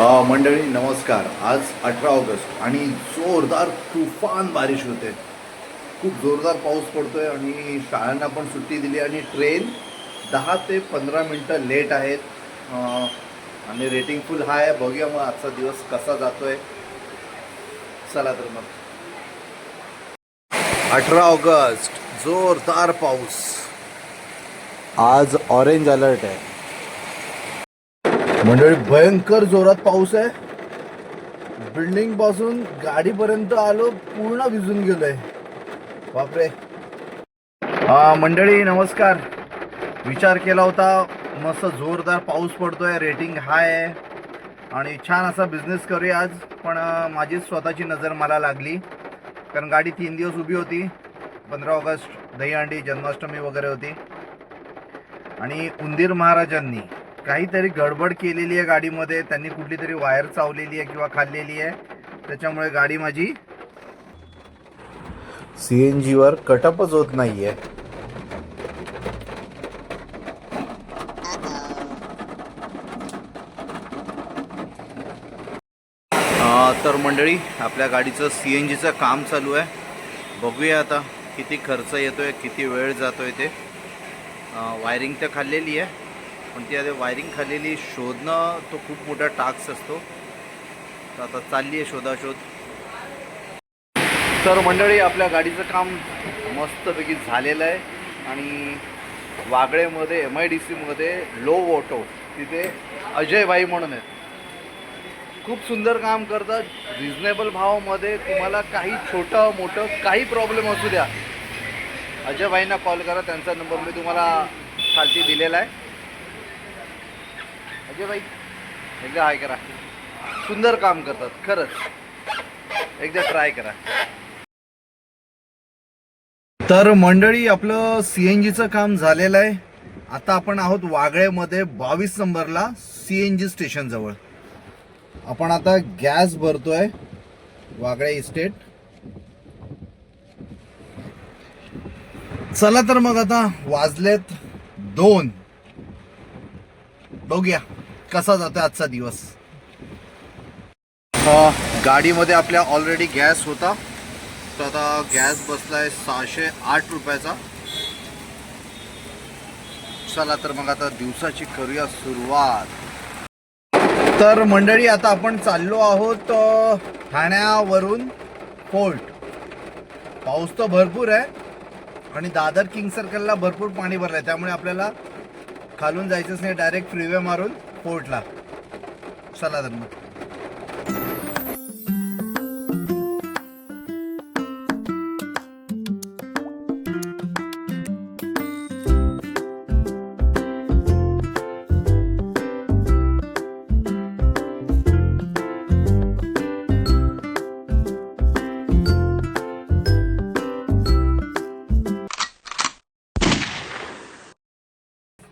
मंडळी नमस्कार. आज 18 ऑगस्ट आणि जोरदार तुफान बारिश होते. खूप जोरदार पाऊस पडतोय आणि शाळांना पण सुट्टी दिली आणि ट्रेन 10 ते 15 मिनटं लेट आहेत. आणि रेटिंग फुल हाय आहे. बघूया मग आजचा दिवस कसा जातोय. चला तर मग 18 ऑगस्ट जोरदार पाऊस. आज ऑरेंज अलर्ट आहे. मंडळी भयंकर जोरात पाऊस आहे. बिल्डिंग पासून गाडीपर्यंत आलो, पूर्ण भिजून गेलोय. बापरे. मंडळी नमस्कार. विचार केला होता मस्त जोरदार पाऊस पडतोय, रेटिंग हाय आहे आणि छान असा बिझनेस करूया आज. पण माझी स्वतःची नजर मला लागली, कारण गाडी 3 दिवस उभी होती. 15 ऑगस्ट दहीहंडी जन्माष्टमी वगैरे होती आणि उंदीर महाराजांनी काहीतरी गडबड केलेली आहे गाडीमध्ये. त्यांनी कुठली तरी वायर चावलेली आहे किंवा खाल्लेली आहे, त्याच्यामुळे गाडी माझी CNG वर कटअपच होत नाहीये. तर मंडळी आपल्या गाडीचं CNGचं काम चालू आहे. बघूया आता किती खर्च येतोय, किती वेळ जातोय ते. वायरिंग तर खाल्लेली आहे, पण ती आता वायरिंग खाल्लेली शोधणं तो खूप मोठा टास्क असतो. तर आता चालली आहे शोधाशोध. तर मंडळी आपल्या गाडीचं काम मस्तपैकी झालेलं आहे आणि वागळेमध्ये MIDC मध्ये लो ऑटो तिथे अजय भाई म्हणून आहेत. खूप सुंदर काम करतात. रिजनेबल भावामध्ये तुम्हाला काही छोटं मोठं काही प्रॉब्लेम असू द्या, अजय भाईंना कॉल करा. त्यांचा नंबर मी तुम्हाला खालती दिलेला आहे. अजय भाई एकदा हाय करा. सुंदर काम करतात खरंच, एकदा ट्राय करा. तर मंडळी आपलं CNGचं काम झालेलं आहे. आता आपण आहोत वागळेमध्ये 22 नंबरला CNG स्टेशन जवळ. आपण आता गॅस भरतोय वागळे इस्टेट. चला तर मग आता वाजलेत 2. बघूया कसा जातोय आजचा दिवस. गाडीमध्ये आपल्या ऑलरेडी गॅस होता, तर आता गॅस बसलाय 608 रुपयाचा. चला तर मग आता दिवसाची करूया सुरुवात. तर मंडळी आता आपण चाललो आहोत ठाण्यावरून फोर्ट. पाऊस तर भरपूर आहे आणि दादर किंग सर्कलला भरपूर पाणी भरलं आहे, त्यामुळे आपल्याला खालून जायचंच नाही, डायरेक्ट फ्रीवे मारून फोर्टला. चला तर मग.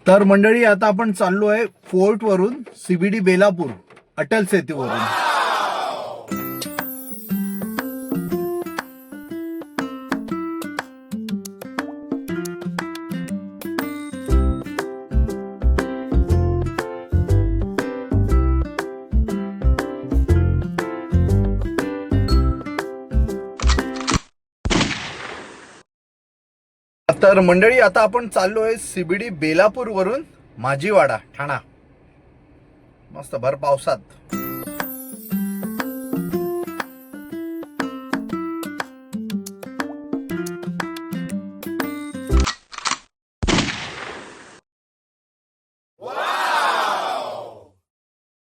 तर मंडळी आता आपण चाललो आहे फोर्ट वरून CBD बेलापूर अटल सेतूवरून. तर मंडळी आता आपण चाललो आहे CBD बेलापूर वरून माझीवाडा ठाणा. मस्त भर पावसात.